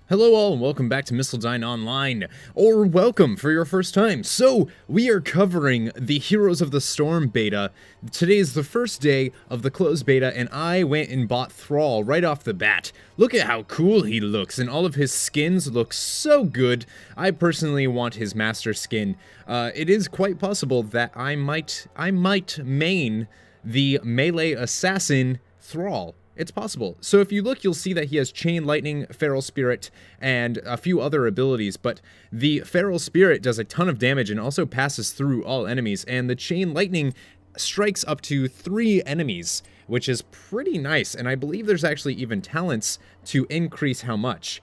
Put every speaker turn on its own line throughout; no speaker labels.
Hello all and welcome back to Missildine Online, or welcome for your first time. So, we are covering the Heroes of the Storm beta. Today is the first day of the closed beta and I went and bought Thrall right off the bat. Look at how cool he looks and all of his skins look so good. I personally want his master skin. It is quite possible that I might main the melee assassin Thrall. It's possible. So if you look, you'll see that he has Chain Lightning, Feral Spirit, and a few other abilities, but the Feral Spirit does a ton of damage and also passes through all enemies, and the Chain Lightning strikes up to 3 enemies, which is pretty nice, and I believe there's actually even talents to increase how much.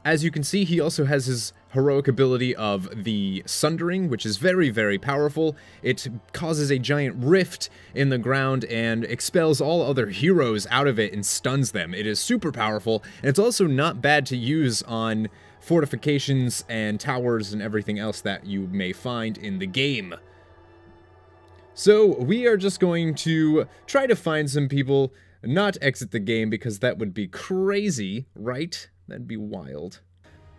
As you can see, he also has his heroic ability of the Sundering, which is very, very powerful. It causes a giant rift in the ground and expels all other heroes out of it and stuns them. It is super powerful, and it's also not bad to use on fortifications and towers and everything else that you may find in the game. So we are just going to try to find some people, not exit the game because that would be crazy, right? That'd be wild.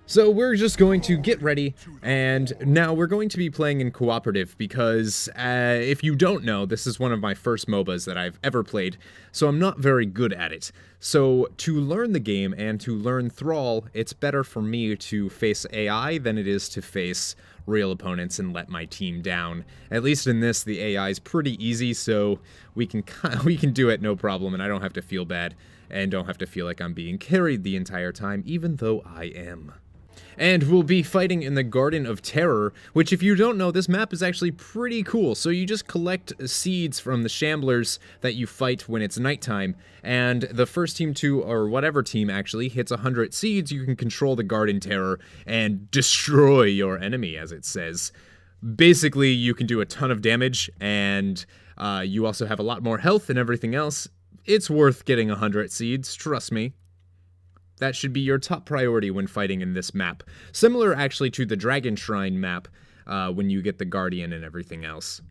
So we're just going to get ready, and now we're going to be playing in cooperative because, if you don't know, this is one of my first MOBAs that I've ever played, so I'm not very good at it. So to learn the game and to learn Thrall, it's better for me to face AI than it is to face real opponents and let my team down. At least in this, the AI is pretty easy, so we can do it no problem, and I don't have to feel bad and don't have to feel like I'm being carried the entire time, even though I am. And we'll be fighting in the Garden of Terror, which, if you don't know, this map is actually pretty cool. So you just collect seeds from the shamblers that you fight when it's nighttime, and the first team to, or whatever team actually, hits 100 seeds, you can control the Garden Terror and destroy your enemy, as it says. Basically, you can do a ton of damage, and you also have a lot more health and everything else. It's worth getting 100 seeds, trust me. That should be your top priority when fighting in this map. Similar, actually, to the Dragon Shrine map, when you get the Guardian and everything else.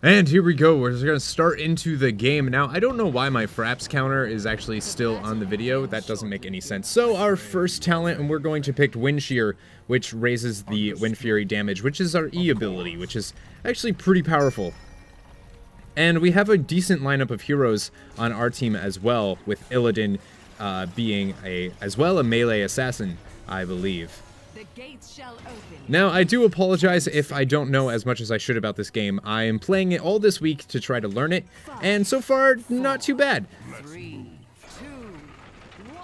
And here we go, we're just going to start into the game. Now, I don't know why my fraps counter is actually still on the video. That doesn't make any sense. So, our first talent, and we're going to pick Wind Shear, which raises the Wind Fury damage, which is our E ability, which is actually pretty powerful. And we have a decent lineup of heroes on our team as well, with Illidan being as well a melee assassin, I believe.
The gates shall open.
Now, I do apologize if I don't know as much as I should about this game. I am playing it all this week to try to learn it, and so far, not too bad.
3, 2, 1.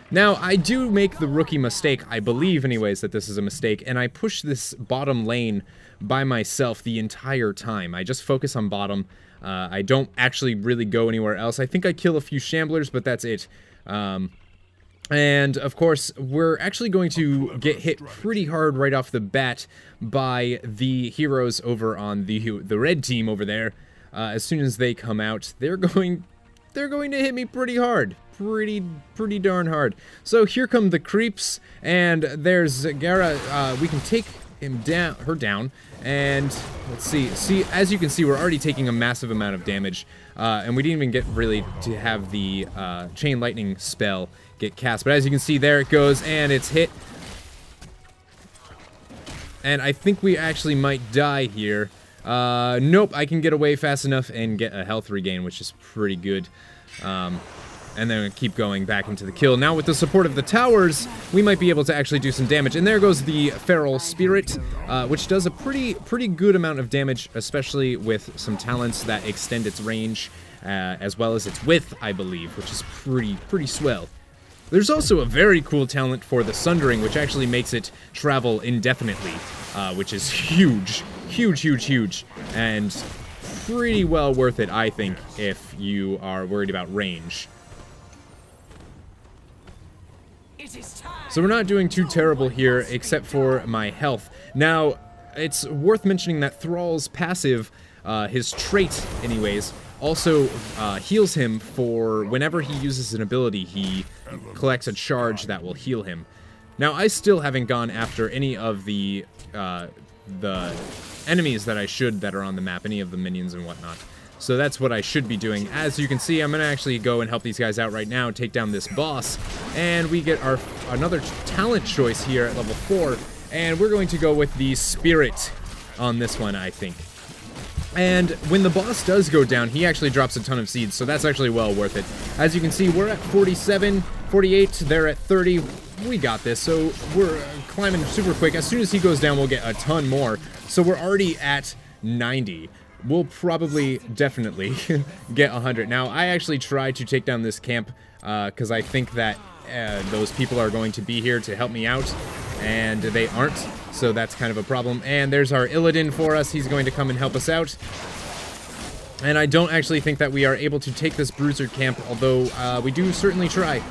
Now, I do make the rookie mistake, I believe anyways that this is a mistake, and I push this bottom lane by myself the entire time. I just focus on bottom. I don't actually really go anywhere else. I think I kill a few shamblers, but that's it. And of course, we're actually going to get hit pretty hard right off the bat by the heroes over on the red team over there. As soon as they come out, they're going to hit me pretty hard. Pretty darn hard. So here come the creeps, and there's Gara. We can take her down, and let's see, as you can see, we're already taking a massive amount of damage, and we didn't even get really to have the Chain Lightning spell get cast, but as you can see, there it goes, and it's hit, and I think we actually might die here. Nope, I can get away fast enough and get a health regain, which is pretty good. And then keep going back into the kill. Now with the support of the towers, we might be able to actually do some damage. And there goes the Feral Spirit, which does a pretty good amount of damage, especially with some talents that extend its range, as well as its width, I believe, which is pretty swell. There's also a very cool talent for the Sundering, which actually makes it travel indefinitely, which is huge, and pretty well worth it, I think, if you are worried about range. So we're not doing too terrible here, except for my health. Now, it's worth mentioning that Thrall's passive, his trait anyways, also heals him for whenever he uses an ability, he collects a charge that will heal him. Now, I still haven't gone after any of the enemies that I should that are on the map, any of the minions and whatnot. So that's what I should be doing. As you can see, I'm going to actually go and help these guys out right now, take down this boss. And we get our another talent choice here at level 4. And we're going to go with the Spirit on this one, I think. And when the boss does go down, he actually drops a ton of seeds, so that's actually well worth it. As you can see, we're at 47, 48, they're at 30. We got this, so we're climbing super quick. As soon as he goes down, we'll get a ton more. So we're already at 90. We'll probably, definitely, get 100. Now, I actually tried to take down this camp because I think that those people are going to be here to help me out, and they aren't, so that's kind of a problem. And there's our Illidan for us. He's going to come and help us out. And I don't actually think that we are able to take this Bruiser camp, although we do certainly try.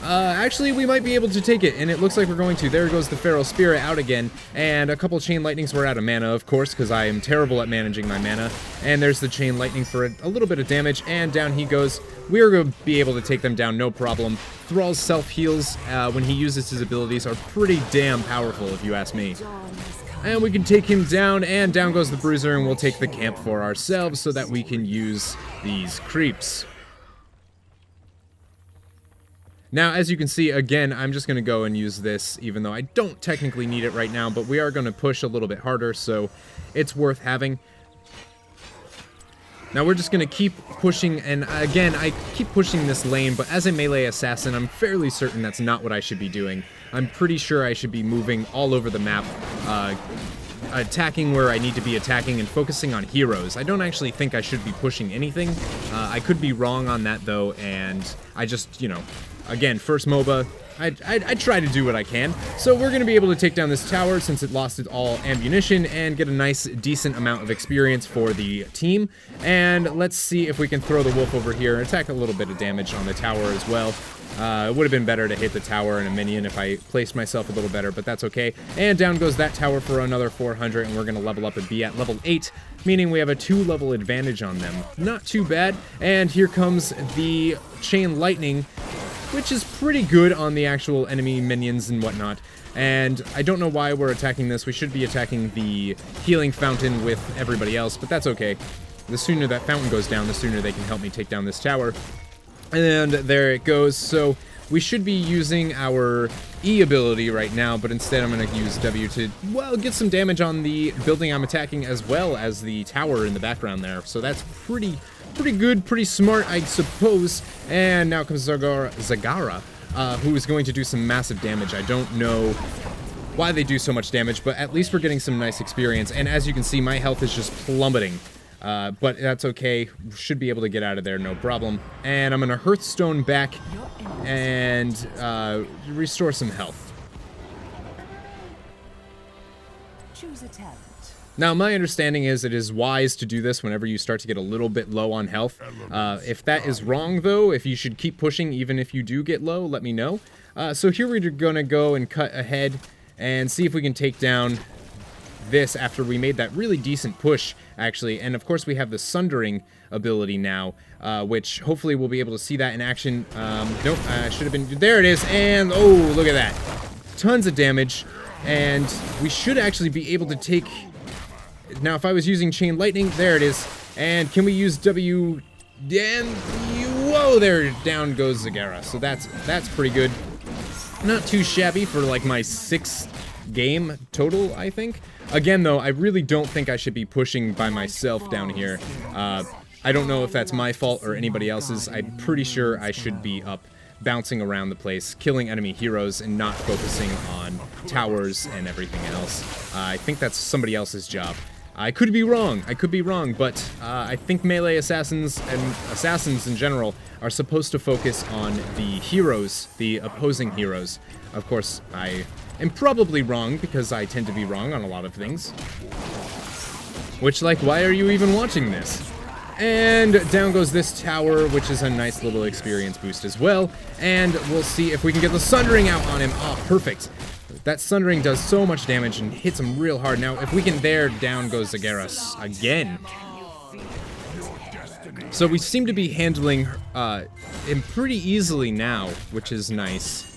Actually, we might be able to take it, and it looks like we're going to. There goes the Feral Spirit out again, and a couple Chain Lightnings. We're out of mana, of course, because I am terrible at managing my mana. And there's the Chain Lightning for a little bit of damage, and down he goes. We're going to be able to take them down, no problem. Thrall's self-heals, when he uses his abilities, are pretty damn powerful, if you ask me. And we can take him down, and down goes the Bruiser, and we'll take the camp for ourselves so that we can use these creeps. Now, as you can see, again, I'm just going to go and use this, even though I don't technically need it right now, but we are going to push a little bit harder, so it's worth having. Now, we're just going to keep pushing, and again, I keep pushing this lane, but as a melee assassin, I'm fairly certain that's not what I should be doing. I'm pretty sure I should be moving all over the map, attacking where I need to be attacking, and focusing on heroes. I don't actually think I should be pushing anything. I could be wrong on that, though, and I just, you know, again, first MOBA, I try to do what I can. So we're going to be able to take down this tower since it lost it all ammunition and get a nice, decent amount of experience for the team. And let's see if we can throw the wolf over here and attack a little bit of damage on the tower as well. It would have been better to hit the tower and a minion if I placed myself a little better, but that's okay. And down goes that tower for another 400, and we're going to level up and be at level 8, meaning we have a 2-level advantage on them. Not too bad. And here comes the Chain Lightning, which is pretty good on the actual enemy minions and whatnot. And I don't know why we're attacking this. We should be attacking the healing fountain with everybody else, but that's okay. The sooner that fountain goes down, the sooner they can help me take down this tower. And there it goes. So we should be using our E ability right now, but instead I'm going to use W to, well, get some damage on the building I'm attacking as well as the tower in the background there. So that's pretty good, pretty smart, I suppose. And now comes Zagara, who is going to do some massive damage. I don't know why they do so much damage, but at least we're getting some nice experience. And as you can see, my health is just plummeting. But that's okay. Should be able to get out of there, no problem. And I'm going to Hearthstone back and restore some health.
Choose a talent.
Now, my understanding is it is wise to do this whenever you start to get a little bit low on health. If that is wrong, though, if you should keep pushing even if you do get low, let me know. So here we're going to go and cut ahead and see if we can take down this after we made that really decent push, actually. And of course we have the Sundering ability now, which hopefully we'll be able to see that in action. Nope, should have been, there it is, and oh, look at that. Tons of damage, and we should actually be able to take, now if I was using Chain Lightning, there it is, and can we use W, and whoa, there, down goes Zagara. So that's pretty good. Not too shabby for like my 6th game total, I think. Again, though, I really don't think I should be pushing by myself down here. I don't know if that's my fault or anybody else's. I'm pretty sure I should be up bouncing around the place, killing enemy heroes, and not focusing on towers and everything else. I think that's somebody else's job. I could be wrong, but I think melee assassins and assassins in general are supposed to focus on the heroes, the opposing heroes. Of course, I am probably wrong because I tend to be wrong on a lot of things. Which, like, why are you even watching this? And down goes this tower, which is a nice little experience boost as well. And we'll see if we can get the Sundering out on him. Oh, perfect. That Sundering does so much damage and hits him real hard. Now, if we can, there, down goes Zagara again. So we seem to be handling him pretty easily now, which is nice.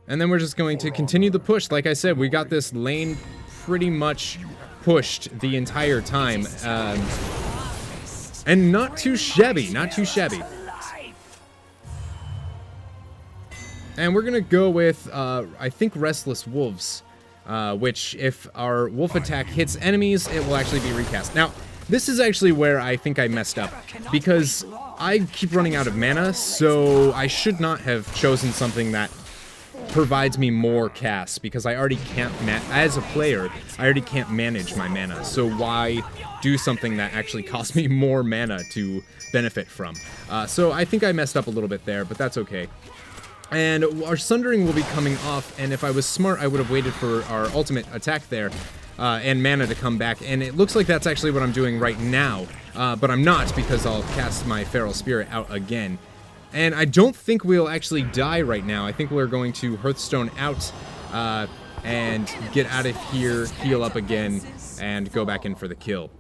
And then we're just going to continue the push. Like I said, we got this lane pretty much pushed the entire time. And not too shabby, not too shabby. And we're gonna go with, I think, Restless Wolves, which, if our wolf attack hits enemies, it will actually be recast. Now, this is actually where I think I messed up, because I keep running out of mana, so I should not have chosen something that provides me more casts, because I already can't, as a player, I already can't manage my mana, so why do something that actually costs me more mana to benefit from? So I think I messed up a little bit there, but that's okay. And our Sundering will be coming off, and if I was smart, I would have waited for our ultimate attack there, and mana to come back, and it looks like that's actually what I'm doing right now, but I'm not, because I'll cast my Feral Spirit out again. And I don't think we'll actually die right now. I think we're going to Hearthstone out, and get out of here, heal up again, and go back in for the kill.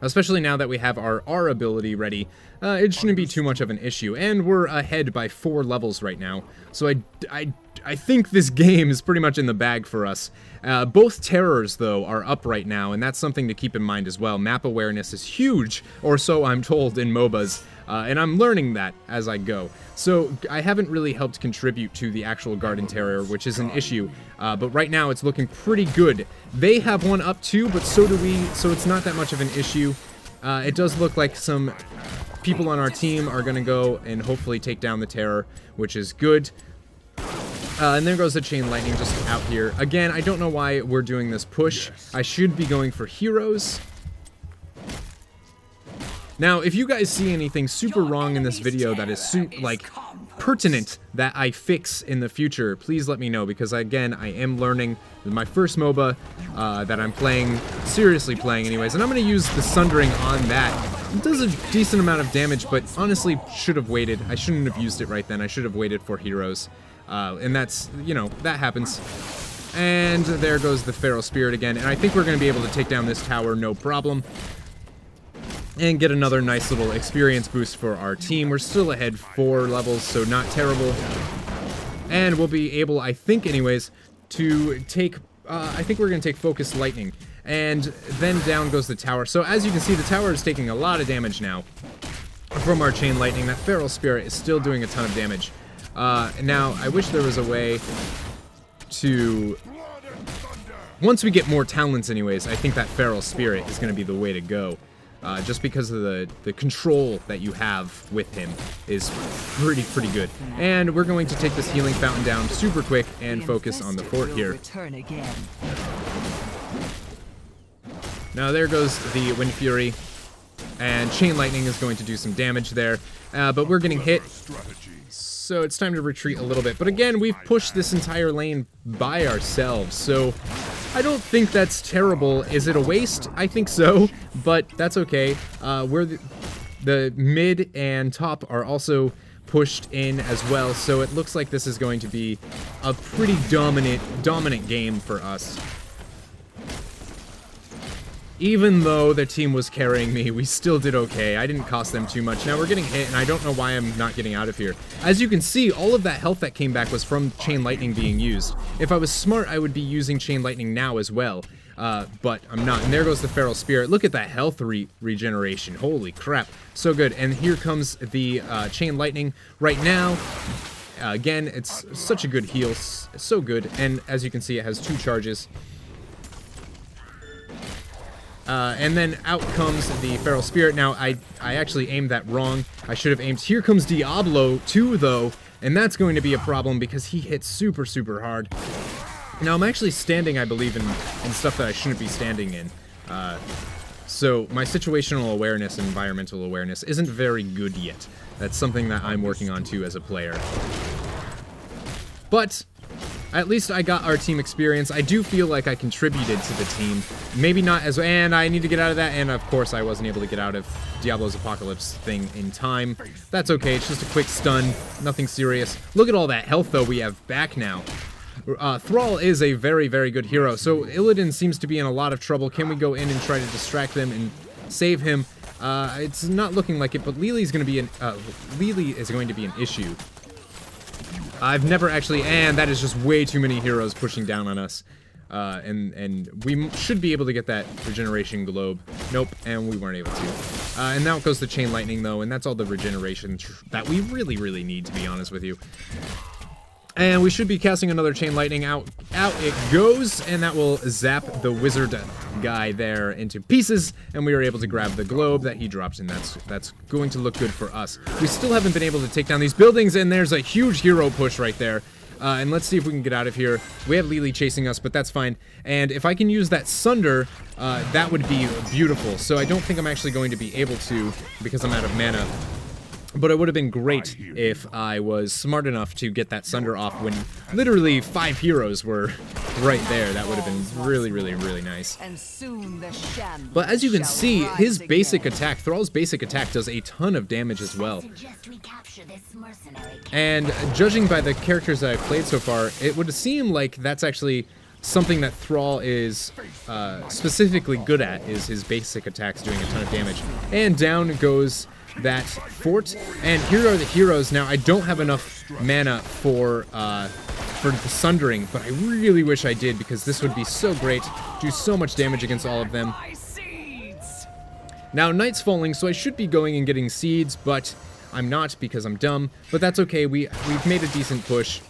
Especially now that we have our R ability ready, it shouldn't be too much of an issue. And we're ahead by 4 levels right now, so I think this game is pretty much in the bag for us. Both terrors, though, are up right now, and that's something to keep in mind as well. Map awareness is huge, or so I'm told, in MOBAs, and I'm learning that as I go. So I haven't really helped contribute to the actual Garden Terror, which is an issue, but right now it's looking pretty good. They have one up too, but so do we, so it's not that much of an issue. It does look like some people on our team are going to go and hopefully take down the Terror, which is good. And there goes the Chain Lightning just out here. Again, I don't know why we're doing this push. I should be going for heroes. Now, if you guys see anything super wrong in this video that is pertinent that I fix in the future, please let me know, because again, I am learning. My first MOBA that I'm playing, seriously playing anyways, and I'm going to use the Sundering on that. It does a decent amount of damage, but honestly, should have waited. I shouldn't have used it right then. I should have waited for heroes. And that's, you know, that happens. And there goes the Feral Spirit again, and I think we're going to be able to take down this tower no problem. And get another nice little experience boost for our team. We're still ahead 4 levels, so not terrible. And we'll be able, I think anyways, to take, I think we're going to take Focus Lightning. And then down goes the tower. So as you can see, the tower is taking a lot of damage now from our Chain Lightning. That Feral Spirit is still doing a ton of damage. Now, I wish there was a way to... Once we get more talents anyways, I think that Feral Spirit is going to be the way to go. Just because of the control that you have with him is pretty good. And we're going to take this Healing Fountain down super quick and focus on the fort here. Now there goes the Wind Fury, and Chain Lightning is going to do some damage there, but we're getting hit. So it's time to retreat a little bit. But again, we've pushed this entire lane by ourselves, so I don't think that's terrible. Is it a waste? I think so, but that's okay. The mid and top are also pushed in as well, so it looks like this is going to be a pretty dominant game for us. Even though the team was carrying me, we still did okay. I didn't cost them too much. Now we're getting hit, and I don't know why I'm not getting out of here. As you can see, all of that health that came back was from Chain Lightning being used. If I was smart, I would be using Chain Lightning now as well, but I'm not. And there goes the Feral Spirit. Look at that health regeneration. Holy crap. So good. And here comes the Chain Lightning right now. Again, it's such a good heal. So good. And as you can see, it has 2 charges. And then out comes the Feral Spirit. Now, I actually aimed that wrong. I should have aimed... Here comes Diablo, too, though, and that's going to be a problem because he hits super hard. Now, I'm actually standing, I believe, in stuff that I shouldn't be standing in. So my situational awareness and environmental awareness isn't very good yet. That's something that I'm working on, too, as a player. But... at least I got our team experience. I do feel like I contributed to the team. Maybe not as... and I need to get out of that, and of course I wasn't able to get out of Diablo's Apocalypse thing in time. That's okay, it's just a quick stun, nothing serious. Look at all that health, though, we have back now. Thrall is a very good hero, so Illidan seems to be in a lot of trouble. Can we go in and try to distract them and save him? It's not looking like it, but Lily is going to be an issue. I've never actually... and that is just way too many heroes pushing down on us. and we should be able to get that regeneration globe. Nope, and we weren't able to. And now it goes to chain lightning though, and that's all the regeneration that we really need, to be honest with you. And we should be casting another chain lightning. Out it goes, and that will zap the wizard guy there into pieces, and we are able to grab the globe that he dropped, and that's going to look good for us. We still haven't been able to take down these buildings, and there's a huge hero push right there. And let's see if we can get out of here. We have Lily chasing us, but that's fine. And if I can use that Sunder, that would be beautiful. So I don't think I'm actually going to be able to, because I'm out of mana. But it would have been great if I was smart enough to get that Sunder off when literally 5 heroes were right there. That would have been really nice.
And soon the shambles
But as you can
shall
see,
rise
his basic
again.
attack, Thrall's basic attack, does a ton of damage as well. And judging by the characters that I've played so far, it would seem like that's actually something that Thrall is specifically good at, is his basic attacks doing a ton of damage. And down goes that fort, and here are the heroes. Now I don't have enough mana for the sundering, but I really wish I did, because this would be so great, do so much damage against all of them. Now night's falling, so I should be going and getting seeds, but I'm not because I'm dumb. But that's okay, we've made a decent push.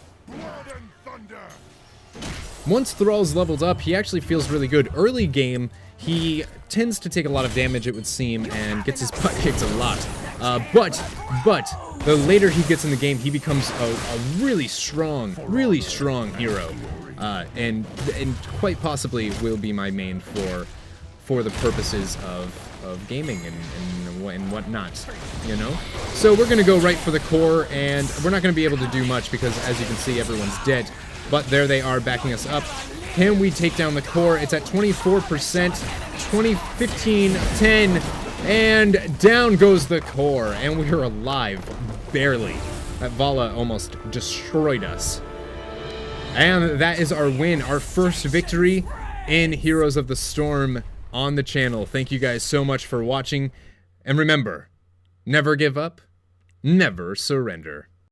Once Thrall's leveled up, he actually feels really good. Early game, he tends to take a lot of damage, it would seem, and gets his butt kicked a lot. But the later he gets in the game, he becomes a really strong hero, and quite possibly will be my main for the purposes of gaming and whatnot, you know? So we're gonna go right for the core, and we're not gonna be able to do much because, as you can see, everyone's dead. But there they are backing us up. Can we take down the core? It's at 24%, 20, 15, 10, and down goes the core, and we're alive, barely. That Vala almost destroyed us. And that is our win, our first victory in Heroes of the Storm on the channel. Thank you guys so much for watching, and remember, never give up, never surrender.